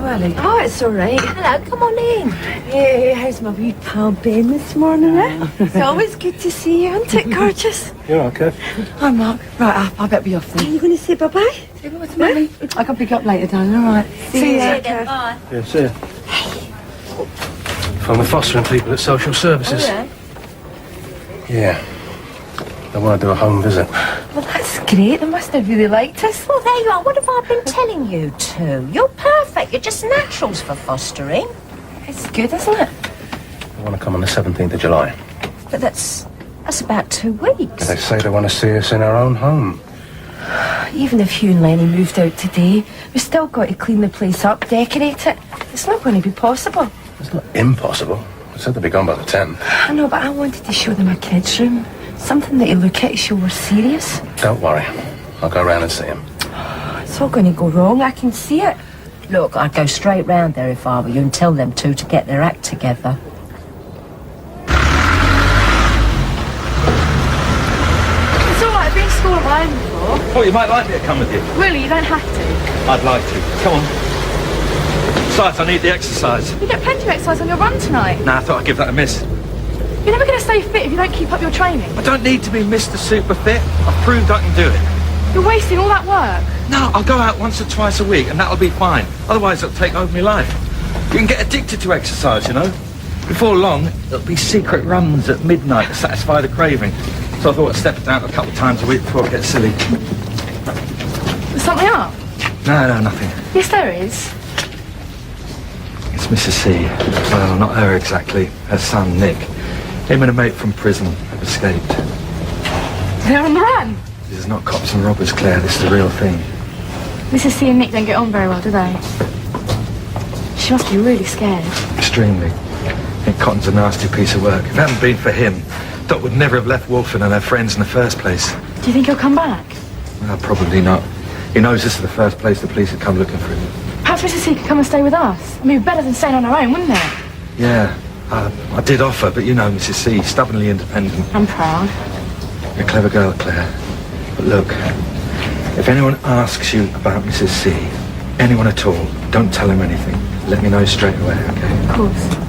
early. Oh, it's all right. Hello, come on in. Hey, how's my wee pal Ben this morning, eh? It's always good to see you, isn't it, gorgeous? You're all right, Kev. Hi, Mark. Right, I better be off then. Are you going to say bye-bye? Say bye to Mummy. I can pick up later, darling, all right? See you then, bye. Yeah, see ya. From the fostering people at social services. Oh, yeah? Yeah. They want to do a home visit. Well, that's great. They must have really liked us. Well, there you are. What have I been telling you two? You're perfect. You're just naturals for fostering. It's good, isn't it? They want to come on the 17th of July. But that's about 2 weeks. They say they want to see us in our own home. Even if Hugh and Lenny moved out today, we've still got to clean the place up, decorate it. It's not going to be possible. It's not impossible. I said they'd be gone by the 10th. I know, but I wanted to show them a kid's room. Something that you look at to show we're serious. Don't worry. I'll go round and see him. It's all going to go wrong. I can see it. Look, I'd go straight round there if I were you and tell them two to get their act together. It's all right, I've been to school on my own before. Oh, you might like me to come with you. Really, you don't have to. I'd like to. Come on. Besides, I need the exercise. You get plenty of exercise on your run tonight. Nah, I thought I'd give that a miss. You're never going to stay fit if you don't keep up your training. I don't need to be Mr. Super Fit. I've proved I can do it. You're wasting all that work. No, I'll go out once or twice a week and that'll be fine. Otherwise, it'll take over my life. You can get addicted to exercise, you know. Before long, there'll be secret runs at midnight to satisfy the craving. So I thought I'd step it down a couple of times a week before it gets silly. There's something up. No, nothing. Yes, there is. It's Mrs. C. Well, not her exactly. Her son, Nick. Him and a mate from prison have escaped. They're on the run. This is not cops and robbers, Claire. This is the real thing. Mrs. C and Nick don't get on very well, do they? She must be really scared. Extremely. I think Cotton's a nasty piece of work. If it hadn't been for him, Dot would never have left Wolfen and her friends in the first place. Do you think he'll come back? Well, probably not. He knows this is the first place the police had come looking for him. Perhaps Mrs. C could come and stay with us. I mean, better than staying on her own, wouldn't it? Yeah, I did offer, but you know Mrs. C, stubbornly independent. I'm proud. You're a clever girl, Claire. But look, if anyone asks you about Mrs. C, anyone at all, don't tell him anything. Let me know straight away, okay? Of course.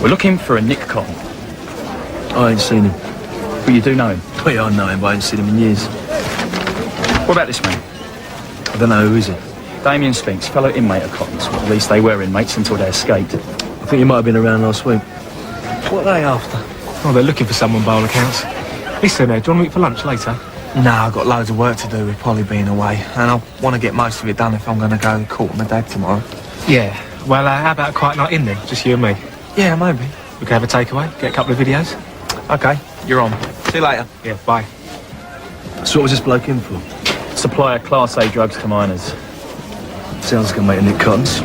We're looking for a Nick Cotton. I ain't seen him. But you do know him. Oh, yeah, I know him, but I ain't seen him in years. What about this man? I don't know, who is he? Damien Spinks, fellow inmate of Cotton's. Well, at least they were inmates until they escaped. I think he might have been around last week. What are they after? Oh, they're looking for someone by all accounts. Listen, do you want to meet for lunch later? Nah, I've got loads of work to do with Polly being away, and I want to get most of it done if I'm going to go to court with my dad tomorrow. Yeah. Well, how about a quiet night in then? Just you and me? Yeah, maybe. We can have a takeaway, get a couple of videos. Okay, you're on. See you later. Yeah, bye. So what was this bloke in for? Supply of Class A drugs to minors. Sounds like a mate of Nick Cotton's.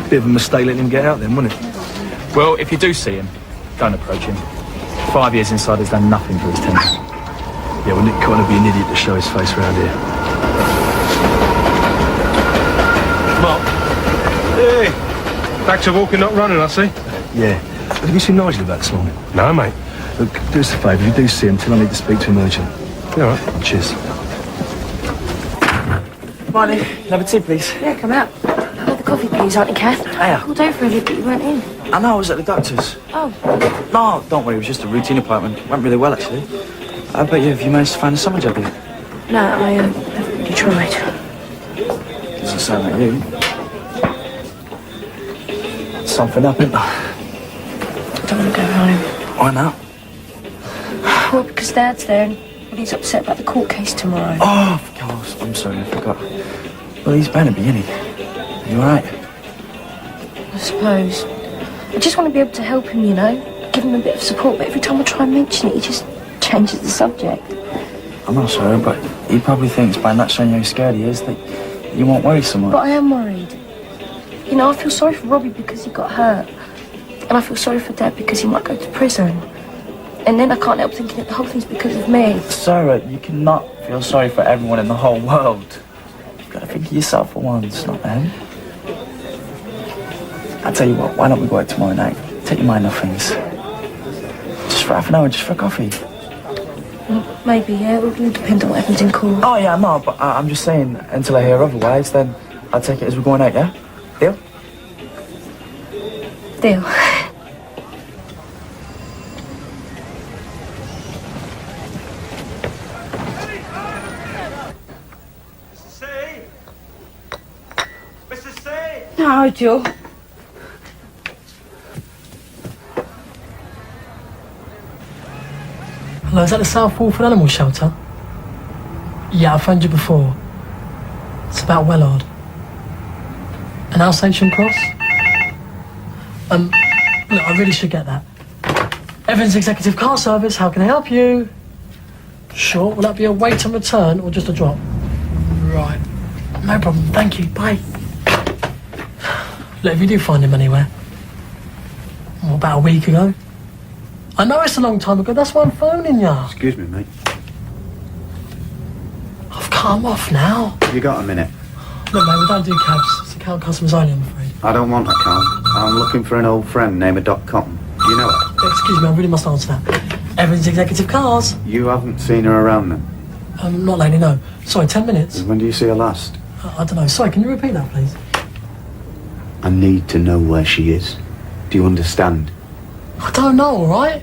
Bit of a mistake letting him get out then, wasn't it? Well, if you do see him, don't approach him. 5 years inside has done nothing for his tenants. Yeah, well, Nick Cotton would be an idiot to show his face around here. Mark. Hey. Back to walking, not running, I see. Yeah. Have you seen Nigel about this morning? No, mate. Look, do us a favour, if you do see him, tell him I need to speak to him urgent. You all right? Cheers. Morning. Have a tea, please. Yeah, come out. Have the coffee, please, Auntie Kath. Hiya. Called over earlier, but you weren't in. I know, I was at the doctor's. Oh. No, don't worry, it was just a routine appointment. Went really well, actually. I bet you, have you managed to find a summer job yet? No, I haven't really tried. Doesn't sound like you. Something up, isn't there? I don't want to go home. Why not? Well, because Dad's there and he's upset about the court case tomorrow. Oh, of course. I'm sorry, I forgot. Well, he's bound to be, isn't he? Are you alright? I suppose. I just want to be able to help him, you know, give him a bit of support, but every time I try and mention it, he just changes the subject. I'm not sorry, but he probably thinks by not showing you how scared he is that you won't worry so much. But I am worried. You know, I feel sorry for Robbie because he got hurt. And I feel sorry for Dad because he might go to prison. And then I can't help thinking that the whole thing's because of me. Sarah, you cannot feel sorry for everyone in the whole world. You've got to think of yourself for once, not them. I'll tell you what, why don't we go out tomorrow night? Take your mind off things. Just for half an hour, just for a coffee. Maybe, yeah. It will depend on what happens in court. Oh, yeah, no, but I'm just saying, until I hear otherwise, then I'll take it as we're going out, yeah? Deal? Deal. No, Joe. Hello, is that the South Walford Animal Shelter? Yeah, I've phoned you before. It's about Wellard. An Alsatian cross? Look, I really should get that. Evans Executive Car Service, how can I help you? Sure, will that be a wait and return or just a drop? Right. No problem, thank you, bye. Look, if you do find him anywhere. Well, about a week ago. I know it's a long time ago, that's why I'm phoning you. Excuse me, mate. I've come off now. You got a minute? Look, mate, we don't do cabs. It's a cab customers only, I'm afraid. I don't want a car. I'm looking for an old friend named Cotton. Do you know her? Excuse me, I really must answer that. Evans Executive Cars. You haven't seen her around then? Not lately, no. Sorry, 10 minutes. When do you see her last? I don't know. Sorry, can you repeat that, please? I need to know where she is. Do you understand? I don't know, all right?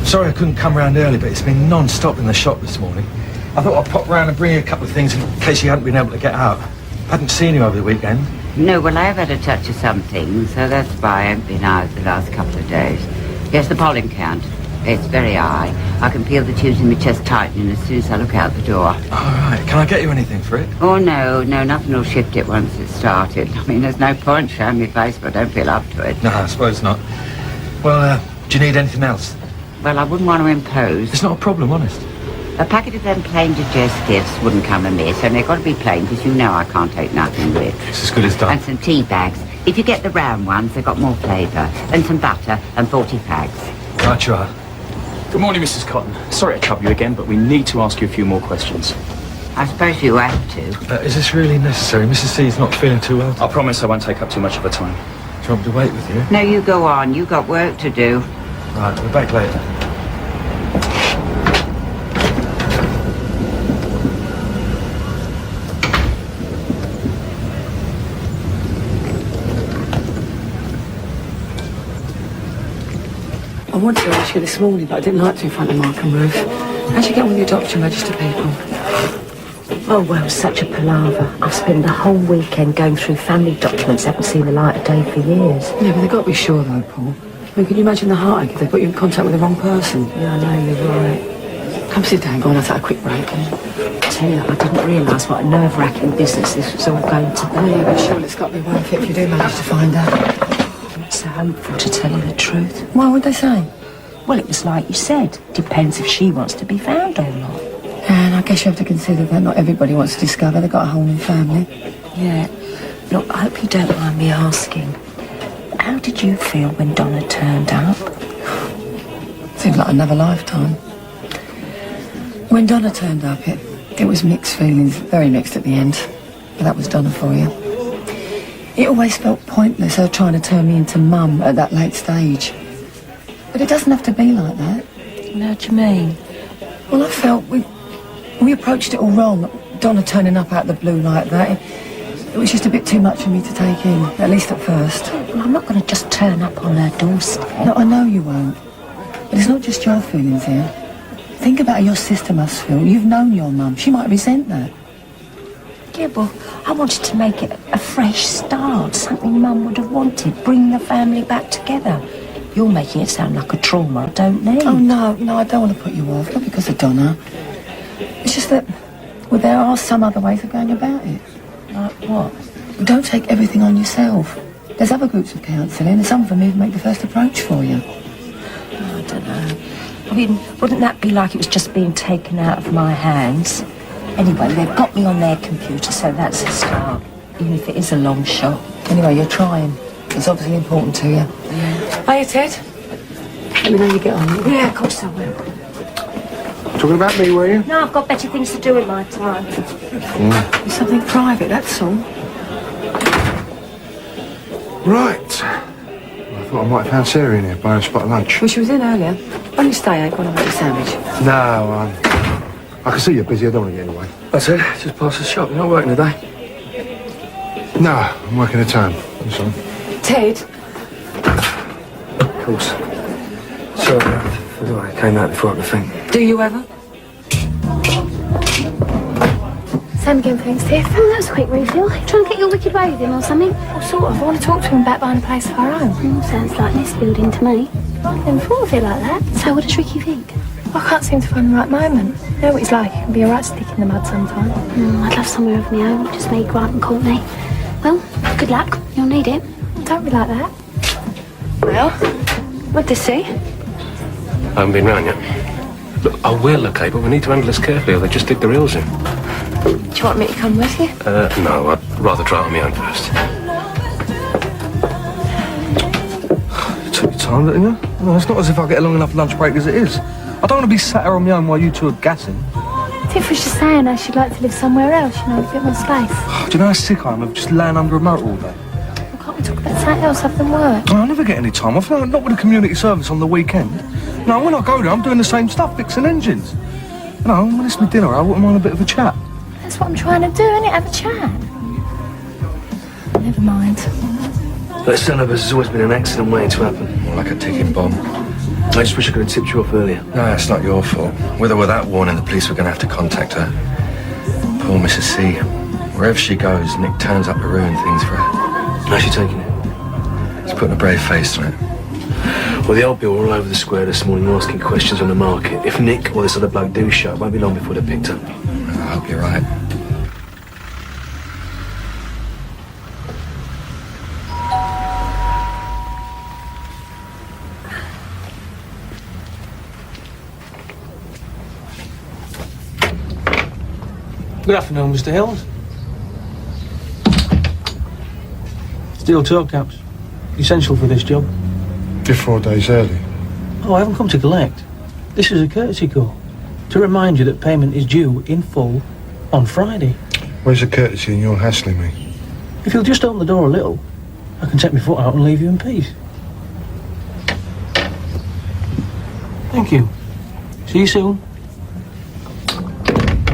Sorry I couldn't come round early, but it's been non-stop in the shop this morning. I thought I'd pop round and bring you a couple of things in case you hadn't been able to get out. I hadn't seen you over the weekend. No, well, I've had a touch of something, so that's why I haven't been out the last couple of days. Yes, the pollen count. It's very high. I can feel the tubes in my chest tightening as soon as I look out the door. All right. Can I get you anything for it? Oh, no, nothing will shift it once it's started. I mean, there's no point showing me face, but I don't feel up to it. No, I suppose not. Well, do you need anything else? Well, I wouldn't want to impose. It's not a problem, honest. A packet of them plain digestives wouldn't come amiss, and they've got to be plain, because you know I can't take nothing rich. It's as good as done. And some tea bags. If you get the round ones, they've got more flavour. And some butter, and 40 fags. I'll try. Good morning, Mrs. Cotton. Sorry to trouble you again, but we need to ask you a few more questions. I suppose you have to. Is this really necessary? Mrs. C's not feeling too well. I promise I won't take up too much of her time. Do you want me to wait with you? No, you go on. You got work to do. Right, we're back later. I wanted to ask you this morning, but I didn't like to in front of Mark and Ruth. How'd you get on with your adoption register people? Oh, well, such a palaver. I've spent the whole weekend going through family documents that haven't seen the light of day for years. Yeah, but they've got to be sure, though, Paul. I mean, can you imagine the heartache if they put you in contact with the wrong person? Yeah, I know, you're right. Come sit down, go on, let's have a quick break. I tell you, I didn't realise what a nerve-wracking business this was all going to be. Yeah, but surely it's got to be worth it if you do manage to find her. I'm not so hopeful, to tell you the truth. Why would they say? Well, it was like you said. Depends if she wants to be found or not. And I guess you have to consider that not everybody wants to discover they've got a whole new family. Yeah. Look, I hope you don't mind me asking. How did you feel when Donna turned up? Seems like another lifetime. When Donna turned up, it was mixed feelings, very mixed at the end. But that was Donna for you. It always felt pointless, her trying to turn me into mum at that late stage. But it doesn't have to be like that. How do you mean? Well, I felt we approached it all wrong. Donna turning up out of the blue like that. It was just a bit too much for me to take in, at least at first. Well, I'm not going to just turn up on her doorstep. No, I know you won't. But it's not just your feelings here. Think about how your sister must feel. You've known your mum. She might resent that. Yeah, well, I wanted to make it a fresh start, something Mum would have wanted, bring the family back together. You're making it sound like a trauma I don't need. Oh, no, I don't want to put you off, not because of Donna. It's just that, well, there are some other ways of going about it. Like what? Don't take everything on yourself. There's other groups of counselling, and some of them even make the first approach for you. I don't know. I mean, wouldn't that be like it was just being taken out of my hands? Anyway, they've got me on their computer, so that's a start, even if it is a long shot. Anyway, you're trying. It's obviously important to you. Yeah. Hiya, Ted. Let me know you get on. Yeah, of course I will. Talking about me, were you? No, I've got better things to do with my time. It's something private, that's all. Right. I thought I might have found Sarah in here buying a spot of lunch. Well, she was in earlier. Why don't you stay, Hank, while I make a sandwich? No, I can see you're busy. I don't want to get in the way. That's it. Just past the shop. You're not working today? No, I'm working at home. That's all. Ted. Of course. Sorry, I came out before I could think. Do you ever? Same again, thanks, Tiff. Oh, that was a quick refill. Trying to get your wicked way with him or something? Well, sort of. I want to talk to him about buying a place of our own. Sounds like this building to me. I never thought of it like that. So what does Ricky think? I can't seem to find the right moment. You know what he's like. He can be a right stick in the mud sometimes. I'd love somewhere of my own. Just me, Grant and Courtney. Well, good luck. You'll need it. Don't be like that. Well, what'd they say? I haven't been round yet. Look, I will, okay, but we need to handle this carefully or they just dig the reels in. Do you want me to come with you? No, I'd rather try it on my own first. You took your time, didn't you? No, it's not as if I get a long enough lunch break as it is. I don't want to be sat here on my own while you two are gassing. Tiff was just saying how she'd like to live somewhere else, you know, a bit more space. Do you know how sick I am of just laying under a motor all day? Well, can't we talk about something else other than work? I never get any time off, not with a community service on the weekend. No, when I go there, I'm doing the same stuff, fixing engines. You know, when it's my dinner, I wouldn't mind a bit of a chat. That's what I'm trying to do, innit? Have a chat. Never mind. That syllabus has always been an excellent way to happen. More like a ticking bomb. I just wish I could have tipped you off earlier. No, it's not your fault. With or without warning, the police were going to have to contact her. Poor Mrs. C. Wherever she goes, Nick turns up to ruin things for her. How's she taking it? He's putting a brave face on it. Well, the old bill were all over the square this morning asking questions on the market. If Nick or this other bloke do show, it won't be long before they're picked up. I hope you're right. Good afternoon, Mr. Hills. Steel toe caps. Essential for this job. You're 4 days early. Oh, I haven't come to collect. This is a courtesy call. To remind you that payment is due in full on Friday. Where's the courtesy in your hassling me? If you'll just open the door a little, I can take my foot out and leave you in peace. Thank you. See you soon.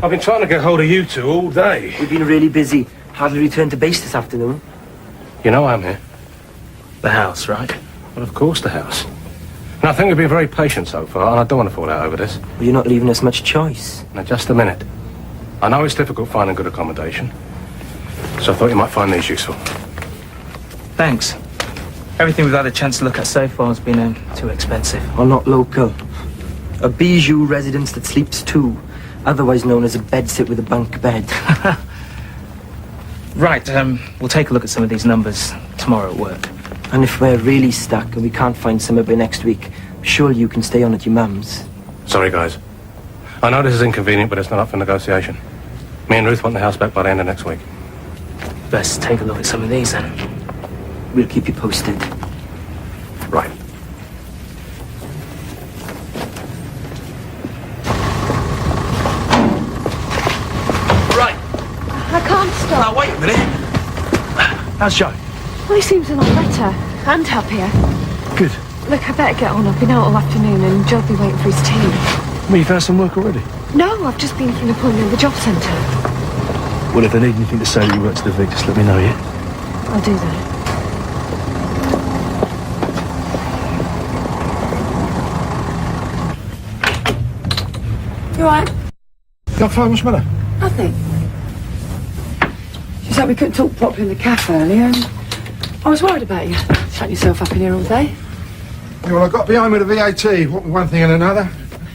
I've been trying to get hold of you two all day. We've been really busy. Hardly returned to base this afternoon. You know I'm here. The house, right? Well, of course, the house. And I think we've been very patient so far, and I don't want to fall out over this. Well, you're not leaving us much choice. Now, just a minute. I know it's difficult finding good accommodation, so I thought you might find these useful. Thanks. Everything we've had a chance to look at so far has been too expensive. Or not local. A bijou residence that sleeps two, otherwise known as a bedsit with a bunk bed. Right, we'll take a look at some of these numbers tomorrow at work. And if we're really stuck and we can't find somewhere by next week, surely you can stay on at your mum's. Sorry, guys. I know this is inconvenient, but it's not up for negotiation. Me and Ruth want the house back by the end of next week. Best take a look at some of these, then. We'll keep you posted. Right. Right. I can't stop. Now, wait a minute. How's Joe? Well, he seems a lot better. And happier. Good. Look, I better get on. I've been out all afternoon and Joe'll be waiting for his tea. Well, you found some work already? No, I've just been for an appointment at the job centre. Well, if they need anything to say that you work to the Vic, just let me know, yeah? I'll do that. You alright? Got fine, what's the matter? Nothing. She said we couldn't talk properly in the cafe earlier, and I was worried about you. Shut yourself up in here all day. Yeah, well, I got behind with the VAT, one thing and another.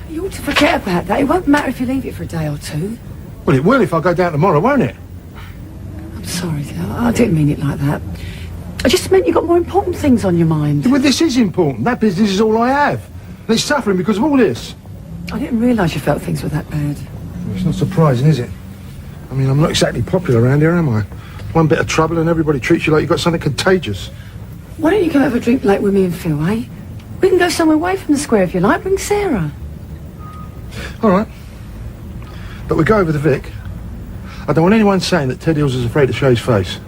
You ought to forget about that. It won't matter if you leave it for a day or two. Well, it will if I go down tomorrow, won't it? I'm sorry, dear. I didn't mean it like that. I just meant you got more important things on your mind. Well, this is important. That business is all I have. They're suffering because of all this. I didn't realise you felt things were that bad. Well, it's not surprising, is it? I mean, I'm not exactly popular around here, am I? One bit of trouble and everybody treats you like you've got something contagious. Why don't you go have a drink late with me and Phil, eh? We can go somewhere away from the square if you like. Bring Sarah. All right. But we go over to Vic. I don't want anyone saying that Ted Hills is afraid to show his face.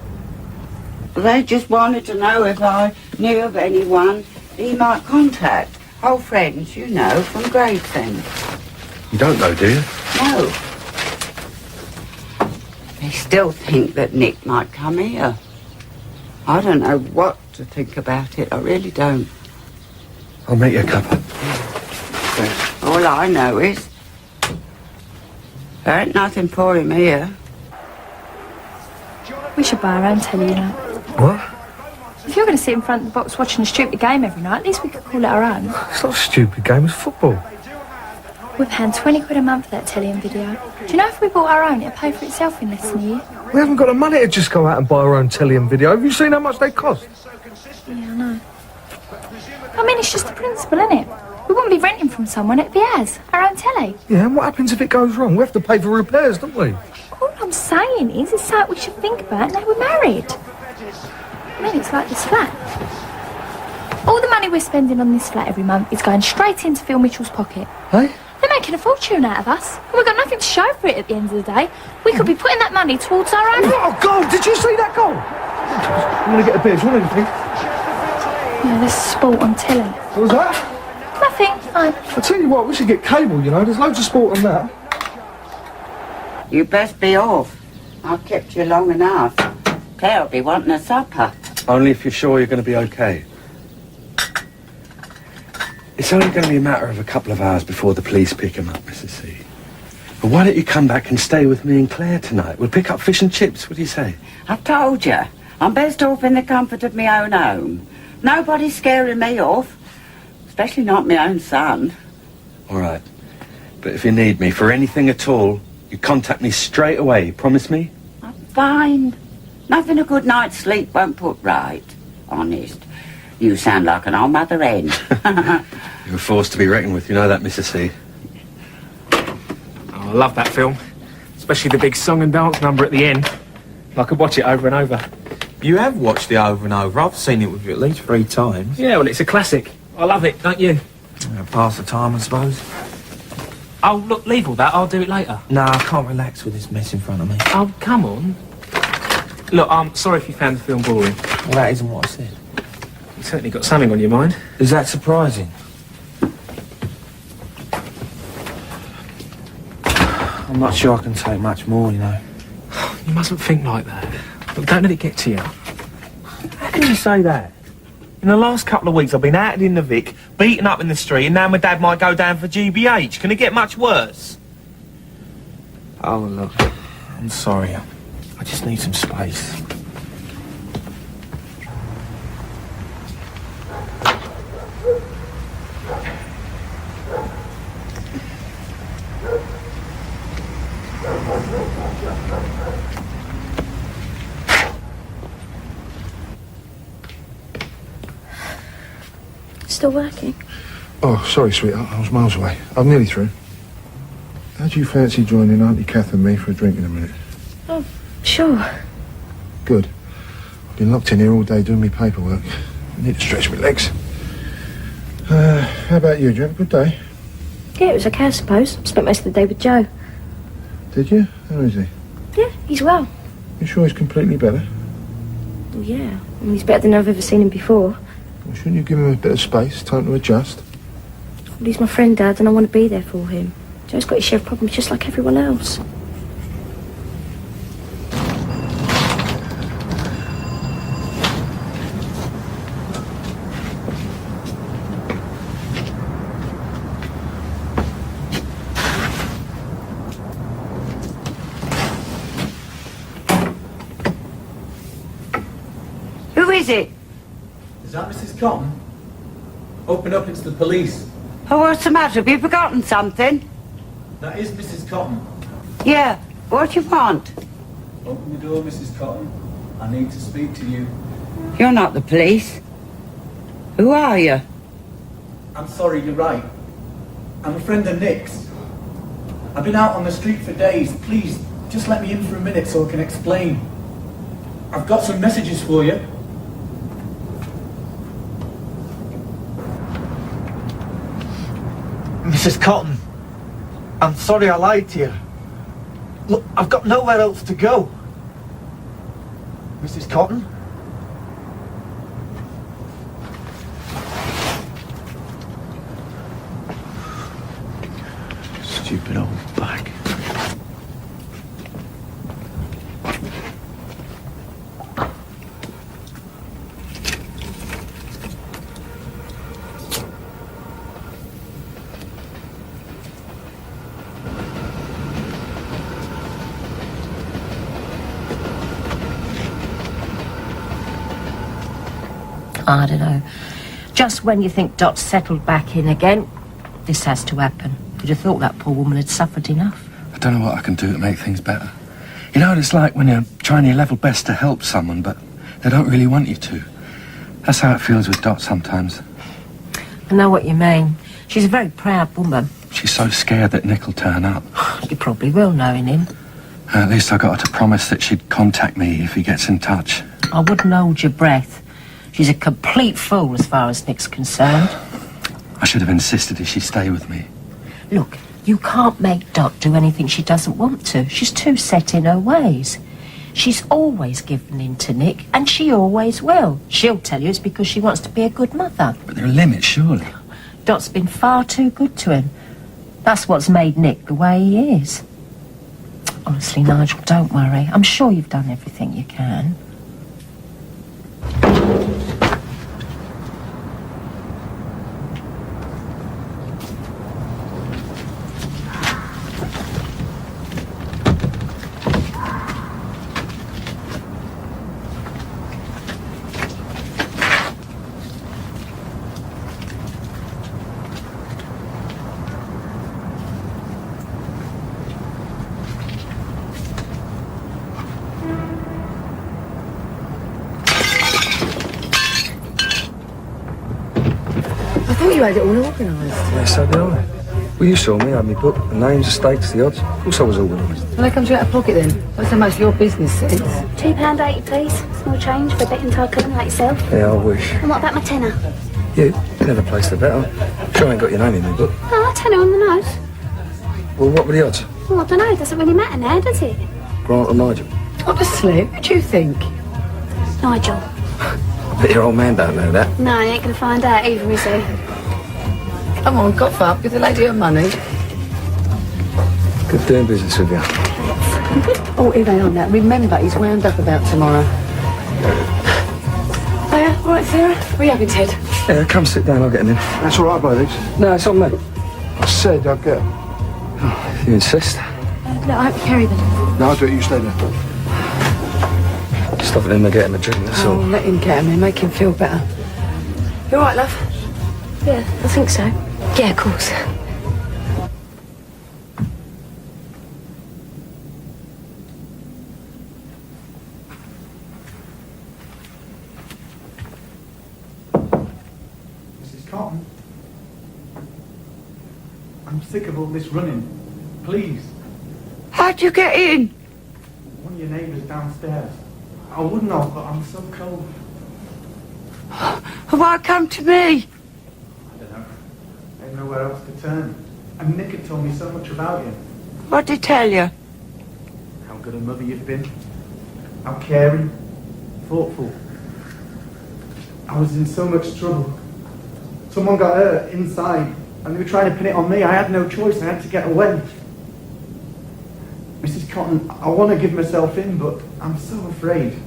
They just wanted to know if I knew of anyone he might contact. Old friends, you know, from Gravesend. You don't know, do you? No. They still think that Nick might come here. I don't know what to think about it. I really don't. I'll make you a cuppa. All I know is there ain't nothing for him here. We should buy our own telly, you know. What? If you're going to sit in front of the box watching a stupid game every night, at least we could call it our own. It's not a stupid game, it's football. We're paying 20 quid a month for that telly and video. Do you know if we bought our own, it'd pay for itself in less than a year? We haven't got the money to just go out and buy our own telly and video. Have you seen how much they cost? Yeah, I know. I mean, it's just the principle, isn't it? We wouldn't be renting from someone, it'd be ours. Our own telly. Yeah, and what happens if it goes wrong? We have to pay for repairs, don't we? All I'm saying is, it's something we should think about now we're married. I mean, it's like this flat. All the money we're spending on this flat every month is going straight into Phil Mitchell's pocket. Hey? They're making a fortune out of us. And we've got nothing to show for it at the end of the day. We could be putting that money towards our own... Oh, God, did you see that goal? I'm going to get a beer. Do you want anything? Yeah, there's sport on telly. What was that? Nothing, fine. I tell you what, we should get cable, you know. There's loads of sport on that. You best be off. I've kept you long enough. Claire'll be wanting a supper. Only if you're sure you're going to be okay. It's only going to be a matter of a couple of hours before the police pick him up, Mrs. C. But why don't you come back and stay with me and Claire tonight? We'll pick up fish and chips, what do you say? I've told you, I'm best off in the comfort of my own home. Nobody's scaring me off, especially not my own son. All right. But if you need me for anything at all, you contact me straight away, promise me? I'm fine. Nothing a good night's sleep won't put right. Honest. You sound like an old mother hen. You're a force to be reckoned with, you know that, Mrs. C. Oh, I love that film. Especially the big song and dance number at the end. I could watch it over and over. You have watched it over and over. I've seen it with you at least 3 times. Yeah, well, it's a classic. I love it, don't you? Yeah, pass the time, I suppose. Oh, look, leave all that. I'll do it later. No, I can't relax with this mess in front of me. Oh, come on. Look, I'm sorry if you found the film boring. Well, that isn't what I said. You certainly got something on your mind. Is that surprising? I'm not sure I can take much more, you know. You mustn't think like that. Look, don't let it get to you. How can you say that? In the last couple of weeks, I've been outed in the Vic, beaten up in the street, and now my dad might go down for GBH. Can it get much worse? Oh, look, I'm sorry. I just need some space. Still working? Oh, sorry, sweetheart. I was miles away. I'm nearly through. How do you fancy joining Auntie Kath and me for a drink in a minute? Oh, sure. Good. I've been locked in here all day doing my paperwork. I need to stretch my legs. How about you? Did you have a good day? Yeah, it was okay, I suppose. Spent most of the day with Joe. Did you? How is he? Yeah, he's well. You sure he's completely better? Well, yeah. I mean, he's better than I've ever seen him before. Well, shouldn't you give him a bit of space, time to adjust? Well, he's my friend, Dad, and I want to be there for him. Joe's got his share of problems just like everyone else. Who is it? Is that Mrs. Cotton? Open up, it's the police. Oh, what's the matter? Have you forgotten something? That is Mrs. Cotton. Yeah, what do you want? Open the door, Mrs. Cotton. I need to speak to you. You're not the police. Who are you? I'm sorry, you're right. I'm a friend of Nick's. I've been out on the street for days. Please, just let me in for a minute so I can explain. I've got some messages for you. Mrs. Cotton, I'm sorry I lied to you. Look, I've got nowhere else to go. Mrs. Cotton? Stupid old bag. I don't know. Just when you think Dot's settled back in again, this has to happen. You'd have thought that poor woman had suffered enough. I don't know what I can do to make things better. You know what it's like when you're trying your level best to help someone, but they don't really want you to. That's how it feels with Dot sometimes. I know what you mean. She's a very proud woman. She's so scared that Nick will turn up. You probably will, knowing him. At least I got her to promise that she'd contact me if he gets in touch. I wouldn't hold your breath. She's a complete fool as far as Nick's concerned. I should have insisted that she stay with me. Look, you can't make Dot do anything she doesn't want to. She's too set in her ways. She's always given in to Nick, and she always will. She'll tell you it's because she wants to be a good mother. But there are limits, surely. Dot's been far too good to him. That's what's made Nick the way he is. Honestly, Nigel, don't worry. I'm sure you've done everything you can. I thought you had it all organised. Yeah, so did I. Well, you saw me, I had my book, the names, the stakes, the odds. Of course I was organised. Well, they come to you out of pocket then. What's so much of your business sense? £2.80, please. Small change for a betting tycoon like yourself. Yeah, I wish. And what about my tenner? You never placed a bet, huh? Sure I ain't got your name in my book. Oh, a tenner on the nose. Well, what were the odds? Well, I don't know. It doesn't really matter now, does it? Grant or Nigel? Honestly, what do you think? Nigel. I bet your old man don't know that. No, he ain't going to find out either, is he? Come on, cough up. Give the lady her money. Good doing business with you. Oh, it ain't on that. Remember, he's wound up about tomorrow. Hiya, all right, Sarah? Where are you having, Ted? Yeah, come sit down, I'll get him in. That's all right, Blades. No, it's on me. I said I'll get him. Oh, you insist? No, I hope you carry them. No, I'll do it. You stay there. Stopping him to get him a drink, that's all. Oh, let him get him in. Make him feel better. You all right, love? Yeah, I think so. Yeah, of course. Mrs. Cotton, I'm sick of all this running. Please. How'd you get in? One of your neighbours downstairs. I wouldn't have, but I'm so cold. Why come to me? I don't know. I have nowhere else to turn. And Nick had told me so much about you. What'd he tell you? How good a mother you've been. How caring, thoughtful. I was in so much trouble. Someone got hurt inside, and they were trying to pin it on me. I had no choice. I had to get away. Mrs. Cotton, I want to give myself in, but I'm so afraid.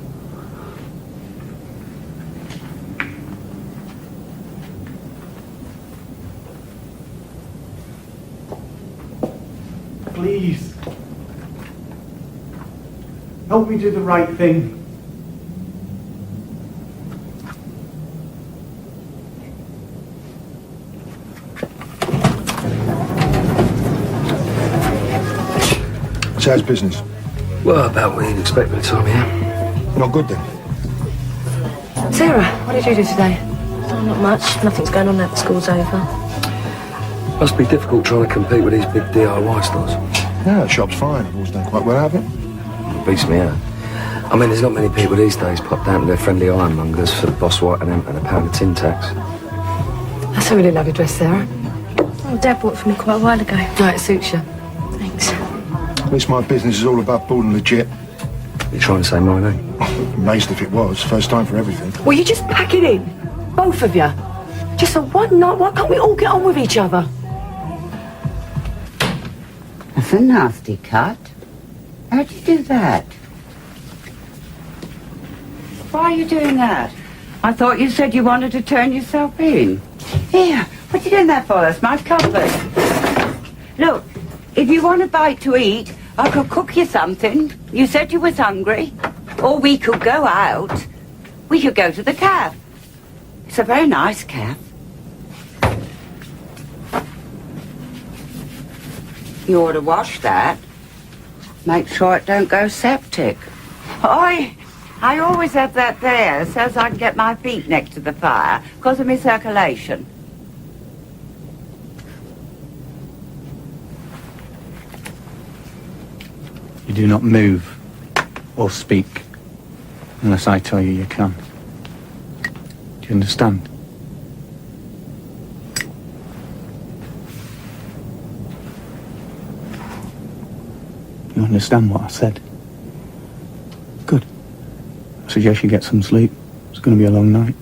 Please. Help me do the right thing. So how's business? Well, about what you'd expect by the time of year. Not good then. Sarah, what did you do today? Oh, not much. Nothing's going on now the school's over. Must be difficult trying to compete with these big DIY stores. Yeah, the shop's fine. I've always done quite well out of it. It beats me out. I mean, there's not many people these days pop down to their friendly ironmongers for Boss White and a pound of tin tacks. That's a really lovely dress, Sarah. Oh, Dad bought it for me quite a while ago. No, it suits you. Thanks. At least my business is all about board and legit. You're trying to say my name? Amazed if it was. First time for everything. Will you just pack it in? Both of you. Just for one night, why can't we all get on with each other? That's a nasty cut. How'd you do that? Why are you doing that? I thought you said you wanted to turn yourself in. Here, what are you doing that for? That's my cupboard. Look, if you want a bite to eat, I could cook you something. You said you was hungry. Or we could go out. We could go to the cafe. It's a very nice cafe. You ought to wash that. Make sure it don't go septic. I always have that there so as I can get my feet next to the fire because of my circulation. You do not move or speak unless I tell you you can. Do you understand? You understand what I said? Good. I suggest you get some sleep. It's going to be a long night.